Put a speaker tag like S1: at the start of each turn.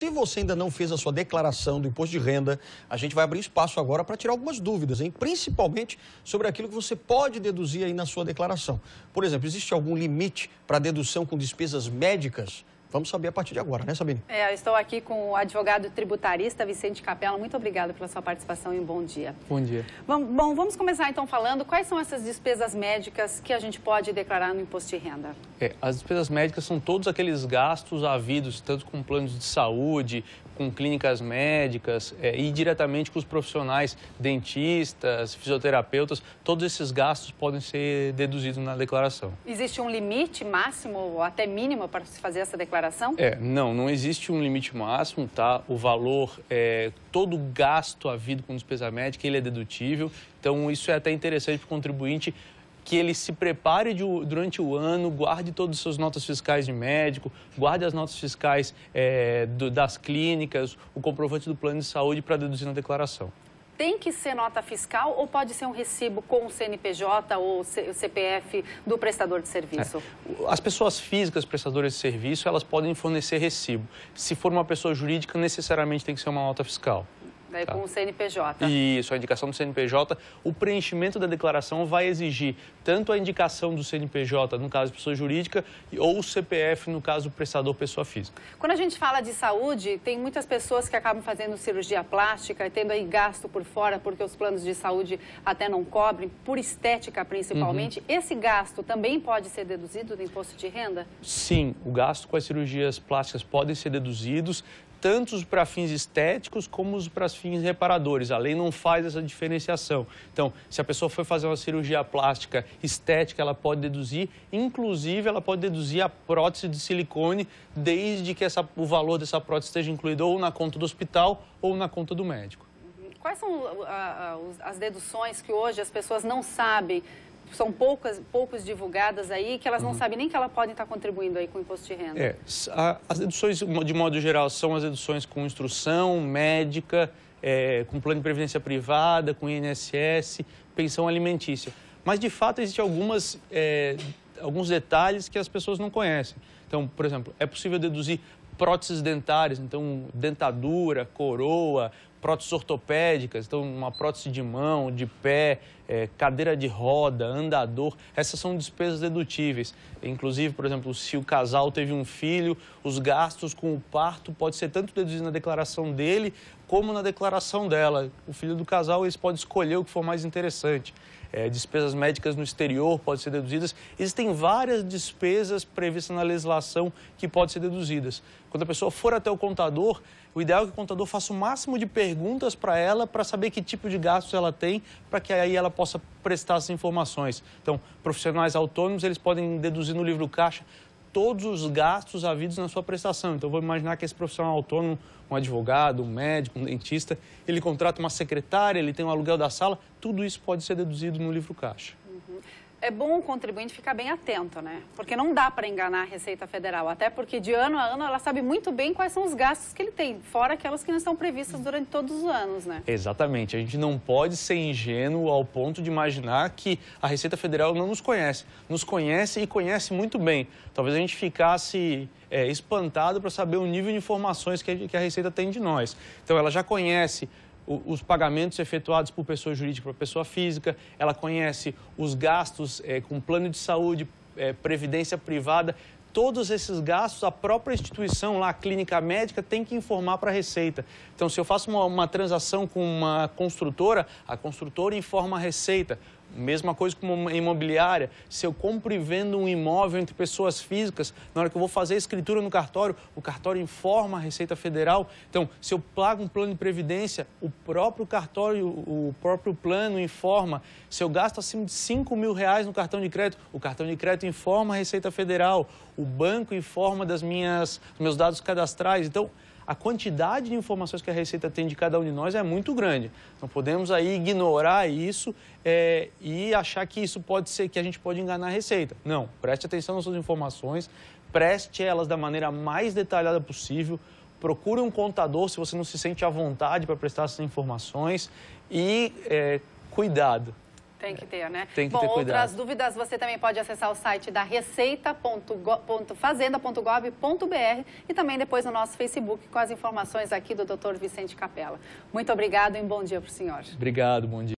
S1: Se você ainda não fez a sua declaração do imposto de renda, a gente vai abrir espaço agora para tirar algumas dúvidas, hein? Principalmente sobre aquilo que você pode deduzir aí na sua declaração. Por exemplo, existe algum limite para dedução com despesas médicas? Vamos saber a partir de agora, né, Sabine?
S2: Eu estou aqui com o advogado tributarista Vicente Capella. Muito obrigada pela sua participação e um bom dia.
S3: Bom dia.
S2: Bom, vamos começar então falando quais são essas despesas médicas que a gente pode declarar no imposto de renda.
S3: As despesas médicas são todos aqueles gastos havidos, tanto com planos de saúde, com clínicas médicas e diretamente com os profissionais, dentistas, fisioterapeutas. Todos esses gastos podem ser deduzidos na declaração.
S2: Existe um limite máximo ou até mínimo para se fazer essa declaração?
S3: Não existe um limite máximo, tá? O valor, todo gasto havido com despesa médica, ele é dedutível. Então, isso é até interessante para o contribuinte, que ele se prepare durante o ano, guarde todas as suas notas fiscais de médico, guarde as notas fiscais das clínicas, o comprovante do plano de saúde para deduzir na declaração.
S2: Tem que ser nota fiscal ou pode ser um recibo com o CNPJ ou o CPF do prestador de serviço?
S3: As pessoas físicas prestadoras de serviço, elas podem fornecer recibo. Se for uma pessoa jurídica, necessariamente tem que ser uma nota fiscal.
S2: Daí com o CNPJ.
S3: Isso, a indicação do CNPJ. O preenchimento da declaração vai exigir tanto a indicação do CNPJ, no caso de pessoa jurídica, ou o CPF, no caso do prestador pessoa física.
S2: Quando a gente fala de saúde, tem muitas pessoas que acabam fazendo cirurgia plástica e tendo aí gasto por fora, porque os planos de saúde até não cobrem, por estética principalmente. Esse gasto também pode ser deduzido do imposto de renda?
S3: Sim, o gasto com as cirurgias plásticas podem ser deduzidos, tanto para fins estéticos como para fins reparadores. A lei não faz essa diferenciação. Então, se a pessoa for fazer uma cirurgia plástica estética, ela pode deduzir, inclusive ela pode deduzir a prótese de silicone, desde que o valor dessa prótese esteja incluído ou na conta do hospital ou na conta do médico.
S2: Quais são as deduções que hoje as pessoas não sabem? São poucos divulgadas aí, que elas não sabem nem que elas podem estar contribuindo aí com o imposto de renda.
S3: As deduções, de modo geral, são as deduções com instrução médica, com plano de previdência privada, com INSS, pensão alimentícia. Mas, de fato, existem alguns detalhes que as pessoas não conhecem. Então, por exemplo, é possível deduzir próteses dentárias, então dentadura, coroa, próteses ortopédicas, então uma prótese de mão, de pé, cadeira de roda, andador, essas são despesas dedutíveis. Inclusive, por exemplo, se o casal teve um filho, os gastos com o parto pode ser tanto deduzido na declaração dele como na declaração dela. O filho do casal, eles podem escolher o que for mais interessante. Despesas médicas no exterior podem ser deduzidas. Existem várias despesas previstas na legislação que podem ser deduzidas. Quando a pessoa for até o contador, o ideal é que o contador faça o máximo de perguntas para ela, para saber que tipo de gastos ela tem, para que aí ela possa prestar essas informações. Então, profissionais autônomos, eles podem deduzir no livro caixa todos os gastos havidos na sua prestação. Então, vou imaginar que esse profissional autônomo, um advogado, um médico, um dentista, ele contrata uma secretária, ele tem um aluguel da sala, tudo isso pode ser deduzido no livro caixa.
S2: É bom o contribuinte ficar bem atento, né? Porque não dá para enganar a Receita Federal, até porque de ano a ano ela sabe muito bem quais são os gastos que ele tem, fora aquelas que não estão previstas durante todos os anos, né?
S3: Exatamente. A gente não pode ser ingênuo ao ponto de imaginar que a Receita Federal não nos conhece. Nos conhece e conhece muito bem. Talvez a gente ficasse espantado para saber o nível de informações que a Receita tem de nós. Então, ela já conhece os pagamentos efetuados por pessoa jurídica para pessoa física, ela conhece os gastos com plano de saúde, previdência privada. Todos esses gastos, a própria instituição lá, a clínica médica, tem que informar para a Receita. Então, se eu faço uma transação com uma construtora, a construtora informa a Receita. Mesma coisa com uma imobiliária. Se eu compro e vendo um imóvel entre pessoas físicas, na hora que eu vou fazer a escritura no cartório, o cartório informa a Receita Federal. Então, se eu pago um plano de previdência, o próprio cartório, o próprio plano informa. Se eu gasto acima de R$5.000 no cartão de crédito, o cartão de crédito informa a Receita Federal. O banco informa dos meus dados cadastrais. Então, a quantidade de informações que a Receita tem de cada um de nós é muito grande. Não podemos aí ignorar isso e achar que isso pode ser, que a gente pode enganar a Receita. Não, preste atenção nas suas informações, preste elas da maneira mais detalhada possível, procure um contador se você não se sente à vontade para prestar essas informações e cuidado.
S2: Tem que ter, né?
S3: Tem que ter cuidado.
S2: Outras dúvidas você também pode acessar o site da receita.fazenda.gov.br e também depois no nosso Facebook com as informações aqui do Dr. Vicente Capella. Muito obrigado e um bom dia para o senhor.
S3: Obrigado, bom dia.